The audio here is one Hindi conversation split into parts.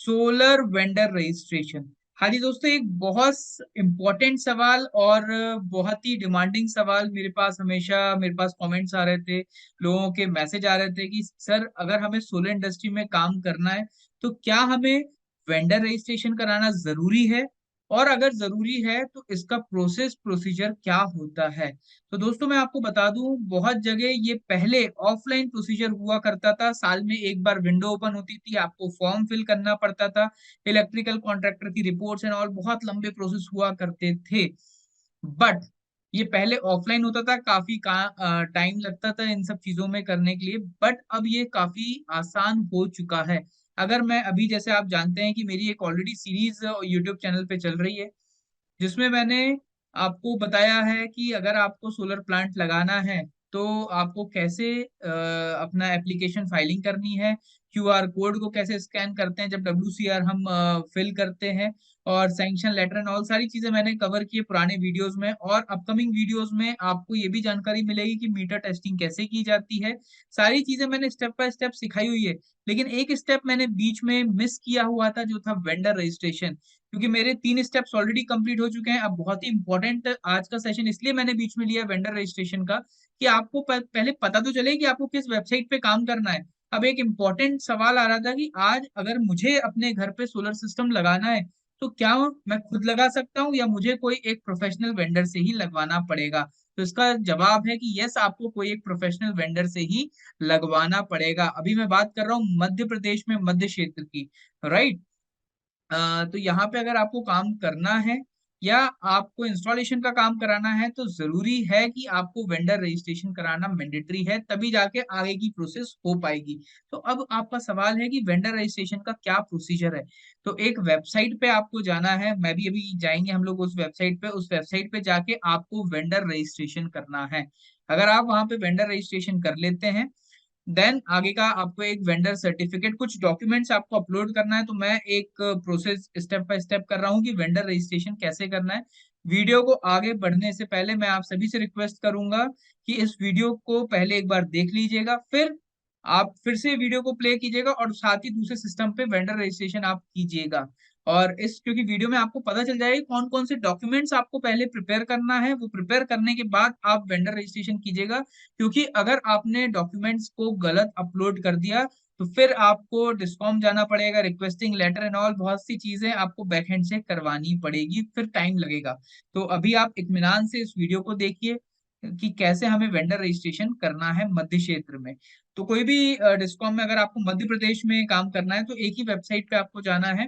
Solar vendor registration. हाँ जी दोस्तों, एक बहुत इंपॉर्टेंट सवाल और बहुत ही डिमांडिंग सवाल मेरे पास कमेंट्स आ रहे थे, लोगों के मैसेज आ रहे थे कि सर अगर हमें सोलर इंडस्ट्री में काम करना है तो क्या हमें वेंडर रजिस्ट्रेशन कराना जरूरी है, और अगर जरूरी है तो इसका प्रोसीजर क्या होता है। तो दोस्तों मैं आपको बता दूं, बहुत जगह ये पहले ऑफलाइन प्रोसीजर हुआ करता था। साल में एक बार विंडो ओपन होती थी, आपको फॉर्म फिल करना पड़ता था, इलेक्ट्रिकल कॉन्ट्रैक्टर की रिपोर्ट्स एंड ऑल, बहुत लंबे प्रोसेस हुआ करते थे। बट ये पहले ऑफलाइन होता था, काफी टाइम लगता था इन सब चीजों में करने के लिए। बट अब ये काफी आसान हो चुका है। अगर मैं अभी, जैसे आप जानते हैं कि मेरी एक ऑलरेडी सीरीज यूट्यूब चैनल पे चल रही है, जिसमें मैंने आपको बताया है कि अगर आपको सोलर प्लांट लगाना है तो आपको कैसे अपना एप्लीकेशन फाइलिंग करनी है, क्यूआर कोड को कैसे स्कैन करते हैं जब डब्ल्यूसीआर हम फिल करते हैं, और सैंक्शन लेटर एंड ऑल सारी चीजें मैंने कवर की है पुराने वीडियोस में। और अपकमिंग वीडियोस में आपको ये भी जानकारी मिलेगी कि मीटर टेस्टिंग कैसे की जाती है। सारी चीजें मैंने स्टेप बाय स्टेप सिखाई हुई है। लेकिन एक स्टेप मैंने बीच में मिस किया हुआ था, जो था वेंडर रजिस्ट्रेशन। क्योंकि मेरे 3 स्टेप्स ऑलरेडी कंप्लीट हो चुके हैं। अब बहुत ही इंपॉर्टेंट आज का सेशन इसलिए मैंने बीच में लिया वेंडर रजिस्ट्रेशन का, कि आपको पहले पता तो चले कि आपको किस वेबसाइट पे काम करना है। अब एक इम्पॉर्टेंट सवाल आ रहा था कि आज अगर मुझे अपने घर पे सोलर सिस्टम लगाना है तो क्या मैं खुद लगा सकता हूँ या मुझे कोई एक प्रोफेशनल वेंडर से ही लगवाना पड़ेगा। तो इसका जवाब है कि यस, आपको कोई एक प्रोफेशनल वेंडर से ही लगवाना पड़ेगा। अभी मैं बात कर रहा हूँ मध्य प्रदेश में, मध्य क्षेत्र की, राइट। तो यहाँ पे अगर आपको काम करना है या आपको इंस्टॉलेशन का काम कराना है तो जरूरी है कि आपको वेंडर रजिस्ट्रेशन कराना मैंडेटरी है, तभी जाके आगे की प्रोसेस हो पाएगी। तो अब आपका सवाल है कि वेंडर रजिस्ट्रेशन का क्या प्रोसीजर है। तो एक वेबसाइट पे आपको जाना है, मैं भी अभी जाएंगे हम लोग उस वेबसाइट पे जाके आपको वेंडर रजिस्ट्रेशन करना है। अगर आप वहां पे वेंडर रजिस्ट्रेशन कर लेते हैं, देन आगे का आपको एक वेंडर सर्टिफिकेट, कुछ डॉक्यूमेंट्स आपको अपलोड करना है। तो मैं एक प्रोसेस स्टेप बाय स्टेप कर रहा हूँ कि वेंडर रजिस्ट्रेशन कैसे करना है। वीडियो को आगे बढ़ने से पहले मैं आप सभी से रिक्वेस्ट करूंगा कि इस वीडियो को पहले एक बार देख लीजिएगा, फिर आप फिर से वीडियो को प्ले कीजिएगा और साथ ही दूसरे सिस्टम पे वेंडर रजिस्ट्रेशन आप कीजिएगा। और इस, क्योंकि वीडियो में आपको पता चल जाएगा कौन कौन से डॉक्यूमेंट्स आपको पहले प्रिपेयर करना है, वो प्रिपेयर करने के बाद आप वेंडर रजिस्ट्रेशन कीजिएगा। क्योंकि अगर आपने डॉक्यूमेंट्स को गलत अपलोड कर दिया तो फिर आपको डिस्कॉम जाना पड़ेगा, रिक्वेस्टिंग लेटर एंड ऑल, बहुत सी चीजें आपको बैकएंड से करवानी पड़ेगी, फिर टाइम लगेगा। तो अभी आप इत्मीनान से इस वीडियो को देखिए कि कैसे हमें वेंडर रजिस्ट्रेशन करना है मध्य क्षेत्र में। तो कोई भी डिस्कॉम में अगर आपको मध्य प्रदेश में काम करना है तो एक ही वेबसाइट पे आपको जाना है।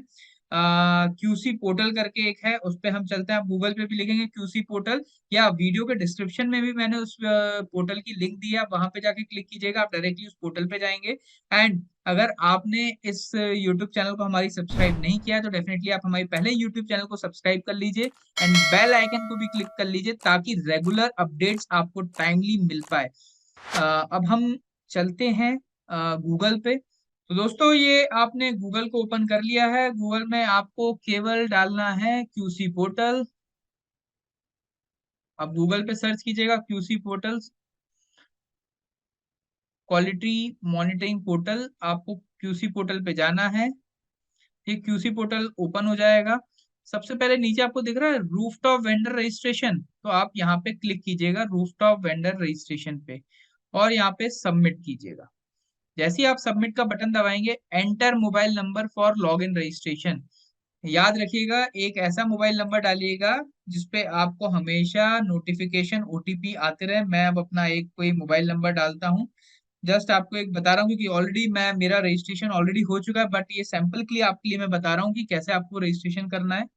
क्यूसी पोर्टल करके एक है, उस पे हम चलते हैं। आप गूगल पे भी लिखेंगे क्यूसी पोर्टल, या वीडियो के डिस्क्रिप्शन में भी मैंने उस पोर्टल की लिंक दी है, आप वहां पे जाके क्लिक कीजिएगा, आप डायरेक्टली उस पोर्टल पे जाएंगे। एंड अगर आपने इस यूट्यूब चैनल को हमारी सब्सक्राइब नहीं किया तो डेफिनेटली आप हमारे पहले यूट्यूब चैनल को सब्सक्राइब कर लीजिए एंड बेल आइकन को भी क्लिक कर लीजिए, ताकि रेगुलर अपडेट्स आपको टाइमली मिल पाए। अब हम चलते हैं गूगल पे। तो दोस्तों ये आपने गूगल को ओपन कर लिया है, गूगल में आपको केवल डालना है क्यूसी पोर्टल। आप गूगल पे सर्च कीजिएगा QC portal, quality monitoring portal, आपको क्यूसी पोर्टल पे जाना है। ये क्यूसी पोर्टल ओपन हो जाएगा। सबसे पहले नीचे आपको दिख रहा है रूफटॉप वेंडर रजिस्ट्रेशन, तो आप यहाँ पे क्लिक कीजिएगा रूफटॉप वेंडर रजिस्ट्रेशन पे, और यहाँ पे सबमिट कीजिएगा। जैसे ही आप सबमिट का बटन दबाएंगे, enter mobile number for log in registration, याद रखिएगा एक ऐसा मोबाइल नंबर डालिएगा जिसपे आपको हमेशा नोटिफिकेशन ओटीपी आते रहे। मैं अब अपना एक कोई मोबाइल नंबर डालता हूँ, जस्ट आपको एक बता रहा हूँ क्योंकि ऑलरेडी मैं मेरा रजिस्ट्रेशन ऑलरेडी हो चुका है, बट ये सैंपल के लिए आपके लिए मैं बता रहा हूँ कि कैसे आपको रजिस्ट्रेशन करना है।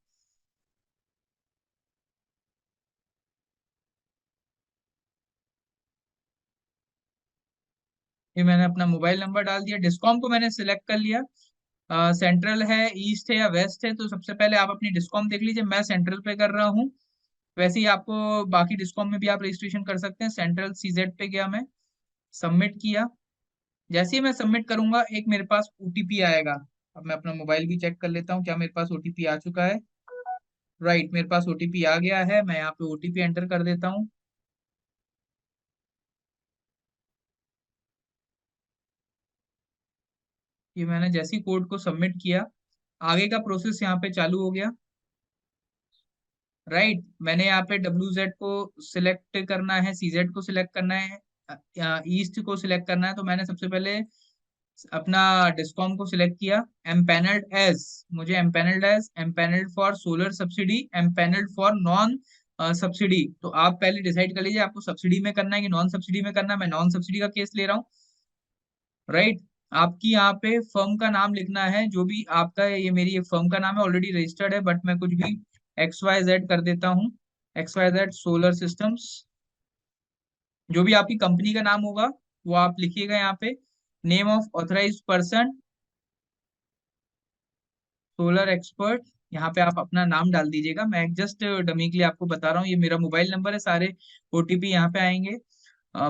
ये मैंने अपना मोबाइल नंबर डाल दिया, डिस्कॉम को मैंने सिलेक्ट कर लिया। सेंट्रल है, ईस्ट है या वेस्ट है, तो सबसे पहले आप अपनी डिस्कॉम देख लीजिए, मैं सेंट्रल पे कर रहा हूँ। वैसे ही आपको बाकी डिस्कॉम में भी आप रजिस्ट्रेशन कर सकते हैं। सेंट्रल सीजेड पे गया मैं, सबमिट किया। जैसे ही मैं सबमिट करूंगा एक मेरे पास ओटीपी आएगा। अब मैं अपना मोबाइल भी चेक कर लेता हूँ क्या मेरे पास ओटीपी आ चुका है। राइट, मेरे पास ओटीपी आ गया है, मैं यहाँ पे ओटीपी एंटर कर देता हूँ। ये मैंने जैसे ही कोड को सबमिट किया, आगे का प्रोसेस यहाँ पे चालू हो गया। राइट, मैंने यहाँ पे WZ को सिलेक्ट करना है, CZ को सिलेक्ट करना है, ईस्ट को सिलेक्ट करना है। तो मैंने सबसे पहले अपना डिस्कॉम को सिलेक्ट किया। एम्पैनल्ड एज, मुझे empanelled as, empanelled for solar subsidy, empanelled for non subsidy. तो आप पहले डिसाइड कर लीजिए आपको सब्सिडी में करना है कि नॉन सब्सिडी में करना है। मैं नॉन सब्सिडी का केस ले रहा हूँ। राइट, आपकी यहाँ पे फर्म का नाम लिखना है जो भी आपका है। ये मेरी एक फर्म का नाम है, ऑलरेडी रजिस्टर्ड है, बट मैं कुछ भी XYZ कर देता हूँ। XYZ सोलर सिस्टम्स, जो भी आपकी कंपनी का नाम होगा वो आप लिखिएगा यहाँ पे। Name of authorised person, solar expert, यहाँ पे आप अपना नाम डाल दीजिएगा। मैं जस्ट डमी के लिए आपको बता रहा हूँ, ये मेरा मोबाइल नंबर है, सारे OTP यहाँ पे आएंगे।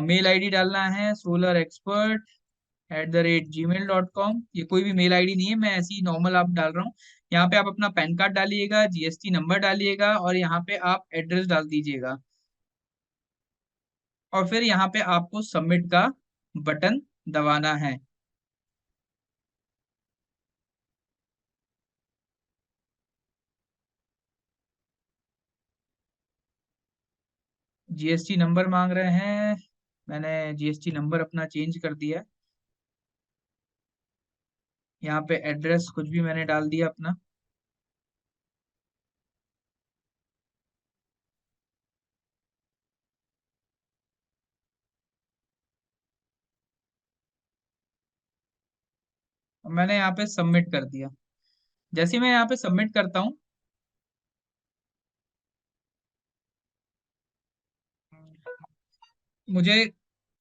मेल आईडी डालना है solarexpert@gmail.com। ये कोई भी मेल आईडी नहीं है, मैं ऐसी नॉर्मल आप डाल रहा हूँ। यहाँ पे आप अपना पैन कार्ड डालिएगा, GST नंबर डालिएगा, और यहाँ पे आप एड्रेस डाल दीजिएगा। और फिर यहाँ पे आपको सबमिट का बटन दबाना है। GST नंबर मांग रहे हैं, मैंने GST नंबर अपना चेंज कर दिया है। यहाँ पे एड्रेस कुछ भी मैंने डाल दिया अपना। मैंने यहाँ पे सबमिट कर दिया। जैसे ही मैं यहाँ पे सबमिट करता हूँ, मुझे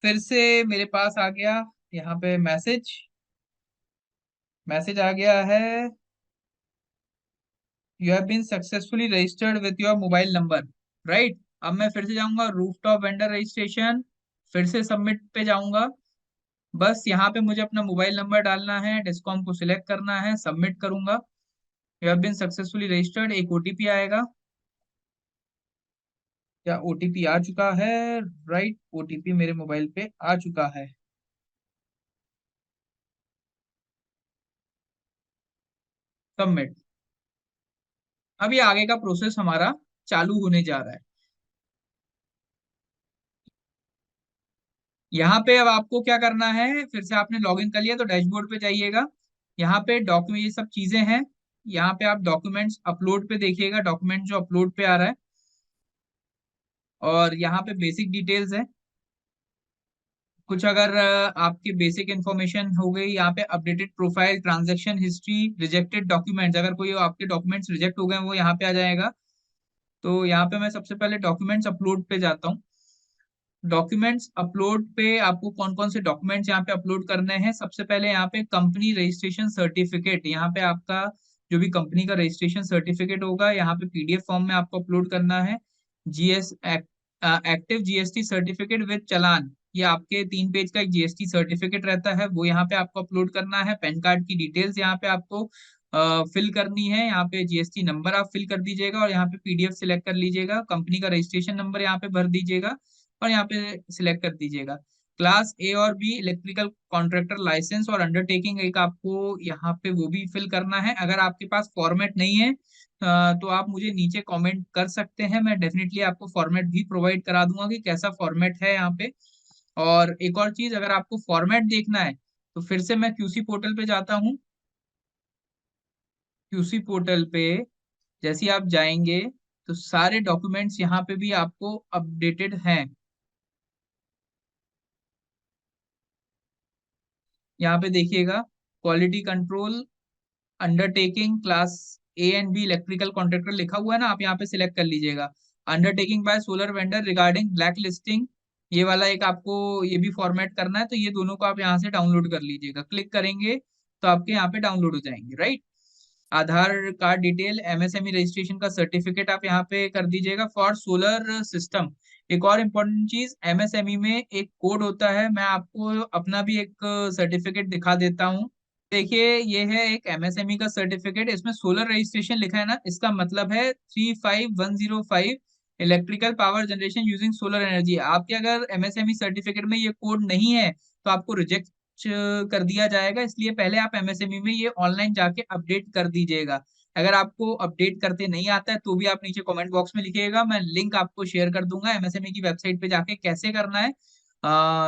फिर से मेरे पास आ गया यहाँ पे मैसेज। मैसेज आ गया है, you have been successfully registered with your mobile number. Right, अब मैं फिर से जाऊंगा रूफटॉप वेंडर रजिस्ट्रेशन, फिर से सबमिट पे जाऊंगा। बस यहाँ पे मुझे अपना मोबाइल नंबर डालना है, डिस्कॉम को सिलेक्ट करना है, सबमिट करूंगा। You have been successfully registered, एक OTP आएगा। क्या OTP आ चुका है? राइट, OTP मेरे मोबाइल पे आ चुका है। सबमिट। अभी आगे का प्रोसेस हमारा चालू होने जा रहा है। यहाँ पे अब आपको क्या करना है, फिर से आपने लॉगिन कर लिया तो डैशबोर्ड पे जाइएगा। यहाँ पे डॉक्यूमेंट, ये सब चीजें हैं। यहाँ पे आप डॉक्यूमेंट्स अपलोड पे देखिएगा, डॉक्यूमेंट जो अपलोड पे आ रहा है। और यहाँ पे बेसिक डिटेल्स है कुछ। अगर आपकी बेसिक इन्फॉर्मेशन हो गई, यहाँ पे updated profile, transaction history, rejected documents, अगर कोई आपके डॉक्यूमेंट्स रिजेक्ट हो गए वो यहाँ पे आ जाएगा। तो यहाँ पे मैं सबसे पहले डॉक्यूमेंट्स अपलोड पे जाता हूँ। डॉक्यूमेंट्स अपलोड पे आपको कौन कौन से डॉक्यूमेंट्स यहाँ पे अपलोड करने हैं, सबसे पहले यहाँ पे कंपनी रजिस्ट्रेशन सर्टिफिकेट, यहाँ पे आपका जो भी कंपनी का रजिस्ट्रेशन सर्टिफिकेट होगा यहाँ पे PDF फॉर्म में आपको अपलोड करना है। GS active GST certificate with challan, ये आपके 3 पेज का एक GST सर्टिफिकेट रहता है, वो यहाँ पे आपको अपलोड करना है। पैन कार्ड की डिटेल्स यहाँ पे आपको फिल करनी है। यहाँ पे GST नंबर आप फिल कर दीजिएगा, और यहाँ पे PDF सिलेक्ट कर लीजिएगा, कंपनी का रजिस्ट्रेशन नंबर यहाँ पे भर दीजिएगा, और यहाँ पे सिलेक्ट कर दीजिएगा। क्लास A और B इलेक्ट्रिकल कॉन्ट्रैक्टर लाइसेंस और अंडरटेकिंग एक आपको यहाँ पे वो भी फिल करना है। अगर आपके पास फॉर्मेट नहीं है तो आप मुझे नीचे कमेंट कर सकते हैं, मैं डेफिनेटली आपको फॉर्मेट भी प्रोवाइड करा दूंगा कि कैसा फॉर्मेट है यहाँ पे। और एक और चीज, अगर आपको फॉर्मेट देखना है तो फिर से मैं QC पोर्टल पे जाता हूँ। QC पोर्टल पे जैसे ही आप जाएंगे तो सारे डॉक्यूमेंट्स यहाँ पे भी आपको अपडेटेड हैं। यहाँ पे देखिएगा, quality control, undertaking class A and B electrical contractor लिखा हुआ है ना, आप यहाँ पे सिलेक्ट कर लीजिएगा। Undertaking bye solar vendor regarding black listing, ये वाला एक आपको ये भी फॉर्मेट करना है, तो ये दोनों को आप यहाँ से डाउनलोड कर लीजिएगा। क्लिक करेंगे तो आपके यहाँ पे डाउनलोड हो जाएंगे। राइट, आधार कार्ड डिटेल, MSME रजिस्ट्रेशन का सर्टिफिकेट आप यहाँ पे कर दीजिएगा फॉर सोलर सिस्टम। एक और इम्पोर्टेंट चीज, MSME में एक कोड होता है, मैं आपको अपना भी एक सर्टिफिकेट दिखा देता हूँ। देखिए, ये है एक MSME का सर्टिफिकेट, इसमें सोलर रजिस्ट्रेशन लिखा है ना, इसका मतलब है 35105 electrical power generation using solar energy. आपके अगर MSME सर्टिफिकेट में ये कोड नहीं है तो आपको रिजेक्ट कर दिया जाएगा, इसलिए पहले आप एमएसएमई में ये ऑनलाइन जाके अपडेट कर दीजिएगा। अगर आपको अपडेट करते नहीं आता है तो भी आप नीचे कमेंट बॉक्स में लिखिएगा, मैं लिंक आपको शेयर कर दूंगा एमएसएमई की वेबसाइट पे जाके कैसे करना है,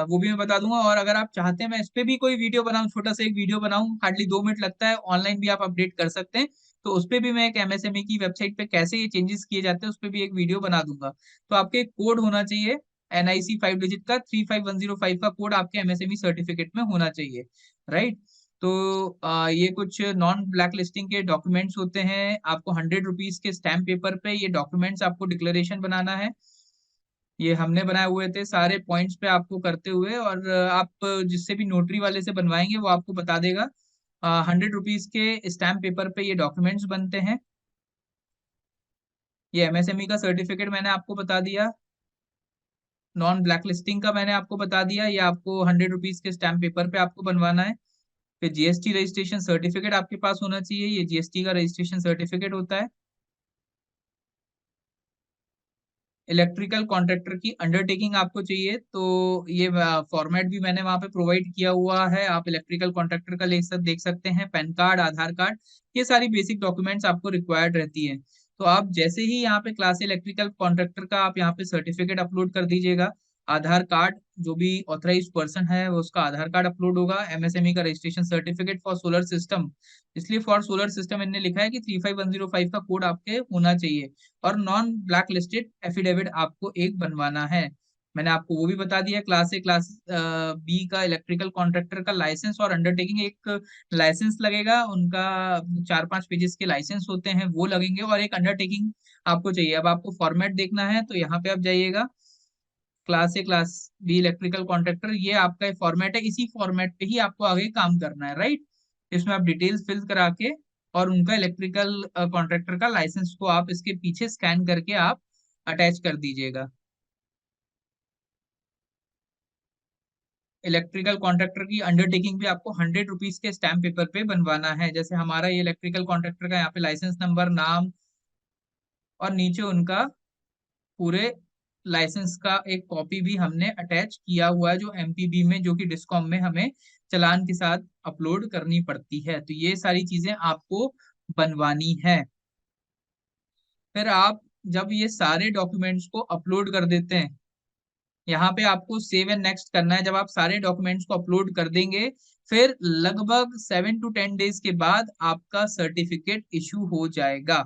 वो भी मैं बता दूंगा। और अगर आप चाहते हैं मैं इस पे भी कोई वीडियो बनाऊं, छोटा सा एक वीडियो बनाऊं, हार्डली 2 मिनट लगता है, ऑनलाइन भी आप अपडेट कर सकते हैं, तो उस पे भी मैं एक एमएसएमई की वेबसाइट पे कैसे ये चेंजेस किए जाते हैं उस पे भी एक वीडियो बना दूंगा। तो आपके कोड होना चाहिए एनआईसी 5 डिजिट का, 35105 का कोड आपके एमएसएमई सर्टिफिकेट में होना चाहिए, राइट। तो ये कुछ नॉन ब्लैक लिस्टिंग के डॉक्यूमेंट्स होते हैं, आपको 100 रुपीज के स्टैम्प पेपर पे ये डॉक्यूमेंट्स आपको डिक्लेरेशन बनाना है। ये हमने बनाए हुए थे सारे पॉइंट्स पे आपको करते हुए, और आप जिससे भी नोटरी वाले से बनवाएंगे वो आपको बता देगा। 100 रुपीज के स्टैम्प पेपर पे ये डॉक्यूमेंट्स बनते हैं। ये एमएसएमई का सर्टिफिकेट मैंने आपको बता दिया, नॉन ब्लैक लिस्टिंग का मैंने आपको बता दिया, ये आपको 100 रुपीज के स्टैम्प पेपर पे आपको बनवाना है। फिर जीएसटी रजिस्ट्रेशन सर्टिफिकेट आपके पास होना चाहिए, ये जीएसटी का रजिस्ट्रेशन सर्टिफिकेट होता है। इलेक्ट्रिकल कॉन्ट्रैक्टर की अंडरटेकिंग आपको चाहिए, तो ये फॉर्मेट भी मैंने वहां पे प्रोवाइड किया हुआ है, आप इलेक्ट्रिकल कॉन्ट्रैक्टर का देख सकते हैं, पैन कार्ड, आधार कार्ड, ये सारी बेसिक डॉक्यूमेंट्स आपको रिक्वायर्ड रहती है। तो आप जैसे ही यहाँ पे क्लास इलेक्ट्रिकल कॉन्ट्रैक्टर का आप यहाँ पे सर्टिफिकेट अपलोड कर दीजिएगा, आधार कार्ड, जो भी ऑथराइज पर्सन है वो उसका आधार कार्ड अपलोड होगा, एमएसएमई का registration certificate for solar system, इसलिए फॉर सोलर सिस्टम इन्होंने लिखा है कि 35105 का कोड आपके होना चाहिए, और नॉन ब्लैक लिस्टेड एफिडेविट आपको एक बनवाना है। मैंने आपको वो भी बता दिया, क्लास ए क्लास बी का इलेक्ट्रिकल कॉन्ट्रैक्टर का लाइसेंस और अंडरटेकिंग, एक लाइसेंस लगेगा उनका, 4-5 पेजेस के लाइसेंस होते हैं वो लगेंगे, और एक अंडरटेकिंग आपको चाहिए। अब आपको फॉर्मेट देखना है तो यहाँ पे आप जाइएगा, class A class B electrical contractor, ये आपका फॉर्मेट है, इसी फॉर्मेट पे ही आपको आगे काम करना है, राइट। इसमें आप डिटेल्स फिल करा के और उनका इलेक्ट्रिकल कॉन्ट्रैक्टर का लाइसेंस को आप इसके पीछे स्कैन करके आप अटैच कर दीजिएगा। इलेक्ट्रिकल कॉन्ट्रैक्टर की अंडरटेकिंग भी आपको 100 रुपीज के स्टैम्प पेपर पे बनवाना है, जैसे हमारा ये इलेक्ट्रिकल कॉन्ट्रैक्टर का यहाँ पे लाइसेंस नंबर, नाम, और नीचे उनका पूरे लाइसेंस का एक कॉपी भी हमने अटैच किया हुआ है, जो एमपीबी में, जो कि डिस्कॉम में हमें चालान के साथ अपलोड करनी पड़ती है, तो ये सारी चीजें आपको बनवानी है। फिर आप जब ये सारे डॉक्यूमेंट्स को अपलोड कर देते हैं, यहाँ पे आपको सेव एंड नेक्स्ट करना है। जब आप सारे डॉक्यूमेंट्स को अपलोड कर देंगे, फिर लगभग 7 to 10 डेज के बाद आपका सर्टिफिकेट इशू हो जाएगा।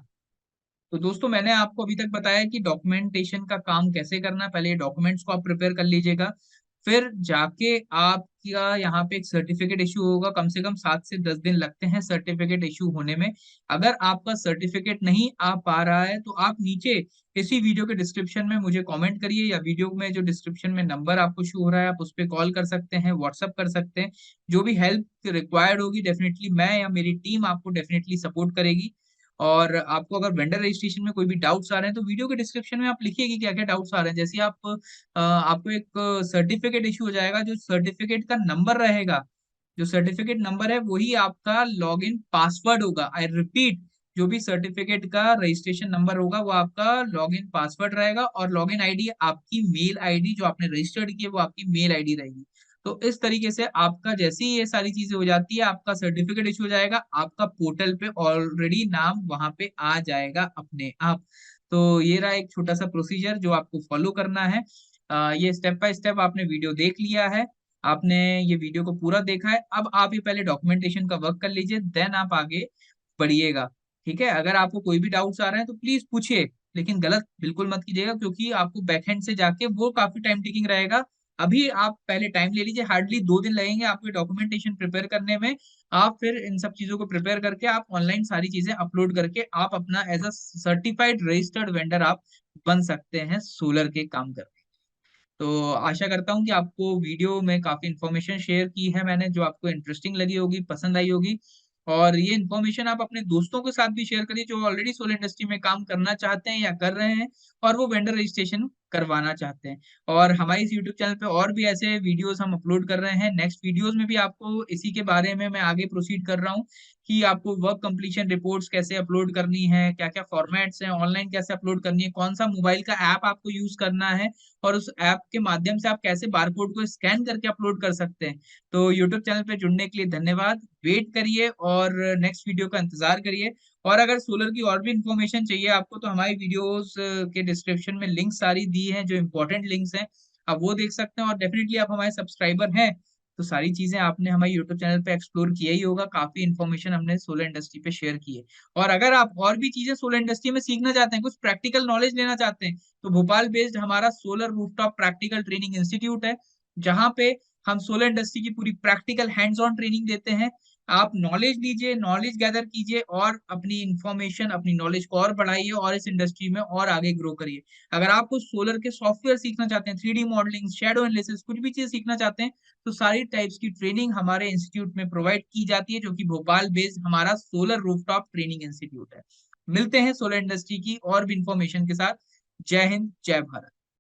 तो दोस्तों मैंने आपको अभी तक बताया कि डॉक्यूमेंटेशन का काम कैसे करना है, पहले ये डॉक्यूमेंट्स को आप प्रिपेयर कर लीजिएगा, फिर जाके आपका यहाँ पे एक सर्टिफिकेट इशू होगा, कम से कम 7 से 10 दिन लगते हैं सर्टिफिकेट इशू होने में। अगर आपका सर्टिफिकेट नहीं आ पा रहा है तो आप नीचे इसी वीडियो के डिस्क्रिप्शन में मुझे कमेंट करिए, या वीडियो में जो डिस्क्रिप्शन में नंबर आपको शो हो रहा है आप उस पर कॉल कर सकते हैं, व्हाट्सअप कर सकते हैं। जो भी हेल्प रिक्वायर्ड होगी डेफिनेटली मैं या मेरी टीम आपको डेफिनेटली सपोर्ट करेगी। और आपको अगर वेंडर रजिस्ट्रेशन में कोई भी डाउट्स आ रहे हैं तो वीडियो के डिस्क्रिप्शन में आप लिखिए कि क्या क्या डाउट्स आ रहे हैं। जैसे आप आपको एक सर्टिफिकेट इशू हो जाएगा, जो सर्टिफिकेट का नंबर रहेगा, जो सर्टिफिकेट नंबर है वही आपका लॉगिन पासवर्ड होगा। आई रिपीट, जो भी सर्टिफिकेट का रजिस्ट्रेशन नंबर होगा वो आपका लॉगिन पासवर्ड रहेगा, और लॉगिन आईडी आपकी मेल आईडी जो आपने रजिस्टर्ड की है वो आपकी मेल आईडी रहेगी। तो इस तरीके से आपका जैसे ही ये सारी चीजें हो जाती है आपका सर्टिफिकेट इशू हो जाएगा, आपका पोर्टल पे ऑलरेडी नाम वहां पे आ जाएगा अपने आप। तो ये रहा एक छोटा सा प्रोसीजर जो आपको फॉलो करना है। ये स्टेप बाय स्टेप आपने वीडियो देख लिया है, आपने ये वीडियो को पूरा देखा है, अब आप ये पहले डॉक्यूमेंटेशन का वर्क कर लीजिए, देन आप आगे बढ़िएगा। ठीक है, अगर आपको कोई भी डाउट्स आ रहे हैं तो प्लीज पूछिए, लेकिन गलत बिल्कुल मत कीजिएगा, क्योंकि आपको बैकहैंड से जाके वो काफी टाइम टेकिंग रहेगा। अभी आप पहले टाइम ले लीजिए, हार्डली 2 दिन लगेंगे आपको डॉक्यूमेंटेशन प्रिपेयर करने में। आप फिर इन सब चीजों को प्रिपेयर करके आप ऑनलाइन सारी चीजें अपलोड करके आप अपना as a certified registered vendor आप बन सकते हैं सोलर के काम कर। तो आशा करता हूँ कि आपको वीडियो में काफी इन्फॉर्मेशन शेयर की है मैंने, जो आपको इंटरेस्टिंग लगी होगी, पसंद आई होगी। और ये इन्फॉर्मेशन आप अपने दोस्तों के साथ भी शेयर करिए जो ऑलरेडी सोलर इंडस्ट्री में काम करना चाहते हैं या कर रहे हैं और वो वेंडर रजिस्ट्रेशन करवाना चाहते हैं। और हमारे इस यूट्यूब चैनल पे और भी ऐसे वीडियोस हम अपलोड कर रहे हैं। नेक्स्ट वीडियोस में भी आपको इसी के बारे में मैं आगे प्रोसीड कर रहा हूँ कि आपको वर्क कंप्लीशन रिपोर्ट्स कैसे अपलोड करनी है, क्या क्या फॉर्मेट्स हैं, ऑनलाइन कैसे अपलोड करनी है, कौन सा मोबाइल का ऐप आपको यूज करना है, और उस ऐप के माध्यम से आप कैसे बारकोड को स्कैन करके अपलोड कर सकते हैं। तो यूट्यूब चैनल पे जुड़ने के लिए धन्यवाद। वेट करिए और नेक्स्ट वीडियो का इंतजार करिए। और अगर सोलर की और भी इंफॉर्मेशन चाहिए आपको तो हमारी वीडियोस के डिस्क्रिप्शन में लिंक सारी दी हैं, जो इंपॉर्टेंट लिंक्स हैं, आप वो देख सकते हैं। और डेफिनेटली आप हमारे सब्सक्राइबर हैं तो सारी चीजें आपने हमारे यूट्यूब चैनल पे एक्सप्लोर किया ही होगा। काफी इन्फॉर्मेशन हमने सोलर इंडस्ट्री पे शेयर की है। और अगर आप और भी चीजें सोलर इंडस्ट्री में सीखना चाहते हैं, कुछ प्रैक्टिकल नॉलेज लेना चाहते हैं, तो भोपाल बेस्ड हमारा solar rooftop practical training institute है, जहाँ पे हम सोलर इंडस्ट्री की पूरी प्रैक्टिकल हैंड्स ऑन ट्रेनिंग देते हैं। आप नॉलेज लीजिए, नॉलेज गैदर कीजिए और अपनी इंफॉर्मेशन, अपनी नॉलेज को और बढ़ाइए और इस इंडस्ट्री में और आगे ग्रो करिए। अगर आप कुछ सोलर के सॉफ्टवेयर सीखना चाहते हैं, 3D मॉडलिंग, शेडो एनालिसिस, कुछ भी चीज सीखना चाहते हैं, तो सारी टाइप्स की ट्रेनिंग हमारे इंस्टीट्यूट में प्रोवाइड की जाती है, जो कि भोपाल बेस्ड हमारा सोलर रूफटॉप ट्रेनिंग इंस्टीट्यूट है। मिलते हैं सोलर इंडस्ट्री की और भी इंफॉर्मेशन के साथ। जय हिंद, जय भारत।